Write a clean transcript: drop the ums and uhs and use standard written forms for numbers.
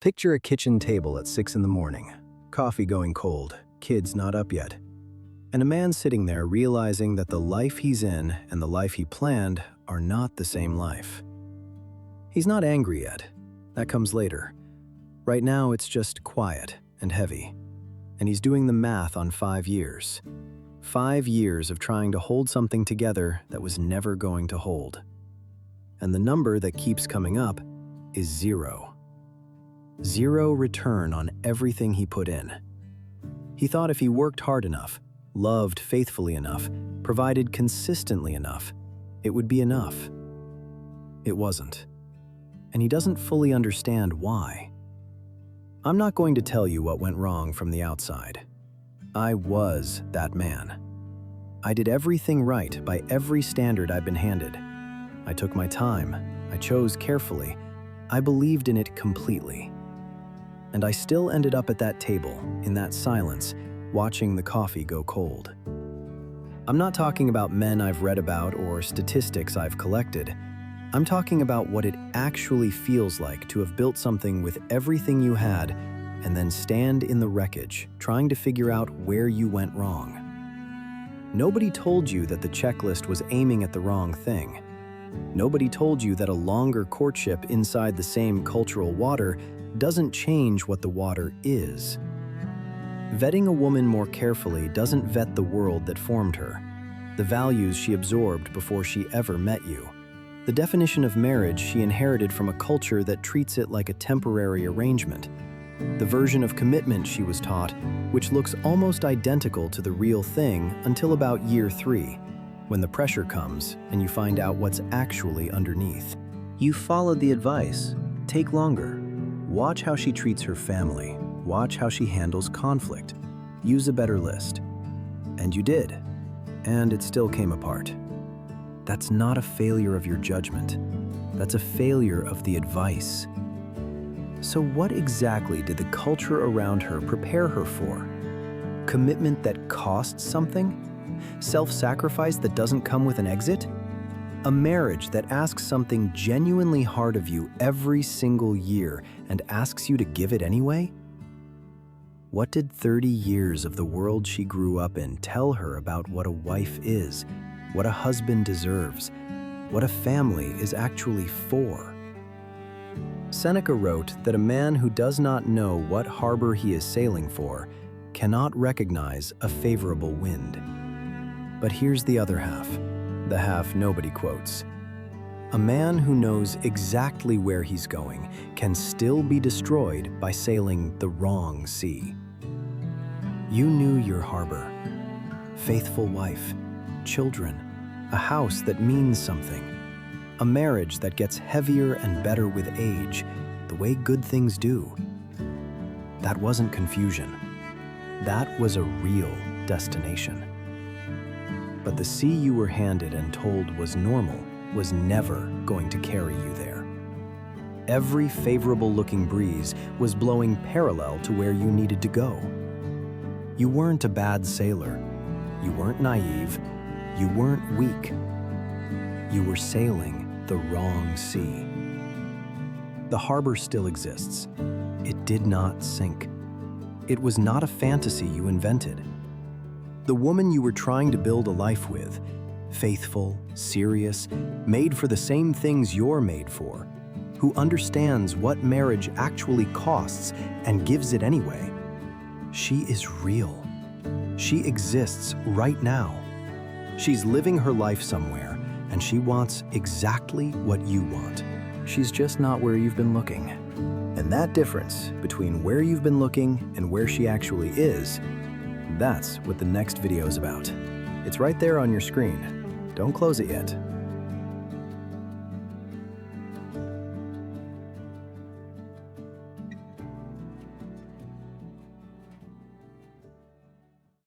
Picture a kitchen table at 6 in the morning, coffee going cold, kids not up yet, and a man sitting there realizing that the life he's in and the life he planned are not the same life. He's not angry yet. That comes later. Right now, it's just quiet and heavy. And he's doing the math on 5 years. 5 years of trying to hold something together that was never going to hold. And the number that keeps coming up is 0. 0 return on everything he put in. He thought if he worked hard enough, loved faithfully enough, provided consistently enough, it would be enough. It wasn't. And he doesn't fully understand why. I'm not going to tell you what went wrong from the outside. I was that man. I did everything right by every standard I'd been handed. I took my time. I chose carefully. I believed in it completely. And I still ended up at that table, in that silence, watching the coffee go cold. I'm not talking about men I've read about or statistics I've collected. I'm talking about what it actually feels like to have built something with everything you had and then stand in the wreckage, trying to figure out where you went wrong. Nobody told you that the checklist was aiming at the wrong thing. Nobody told you that a longer courtship inside the same cultural water doesn't change what the water is. Vetting a woman more carefully doesn't vet the world that formed her, the values she absorbed before she ever met you, the definition of marriage she inherited from a culture that treats it like a temporary arrangement, the version of commitment she was taught, which looks almost identical to the real thing until about year 3, when the pressure comes and you find out what's actually underneath. You followed the advice. Take longer. Watch how she treats her family. Watch how she handles conflict. Use a better list. And you did. And it still came apart. That's not a failure of your judgment. That's a failure of the advice. So what exactly did the culture around her prepare her for? Commitment that costs something? Self-sacrifice that doesn't come with an exit? A marriage that asks something genuinely hard of you every single year and asks you to give it anyway? What did 30 years of the world she grew up in tell her about what a wife is, what a husband deserves, what a family is actually for? Seneca wrote that a man who does not know what harbor he is sailing for cannot recognize a favorable wind. But here's the other half, the half nobody quotes. A man who knows exactly where he's going can still be destroyed by sailing the wrong sea. You knew your harbor, faithful wife, children, a house that means something, a marriage that gets heavier and better with age, the way good things do. That wasn't confusion. That was a real destination. But the sea you were handed and told was normal was never going to carry you there. Every favorable-looking breeze was blowing parallel to where you needed to go. You weren't a bad sailor. You weren't naive. You weren't weak. You were sailing the wrong sea. The harbor still exists. It did not sink. It was not a fantasy you invented. The woman you were trying to build a life with, faithful, serious, made for the same things you're made for, who understands what marriage actually costs and gives it anyway, she is real. She exists right now. She's living her life somewhere, and she wants exactly what you want. She's just not where you've been looking. And that difference between where you've been looking and where she actually is, that's what the next video is about. It's right there on your screen. Don't close it yet.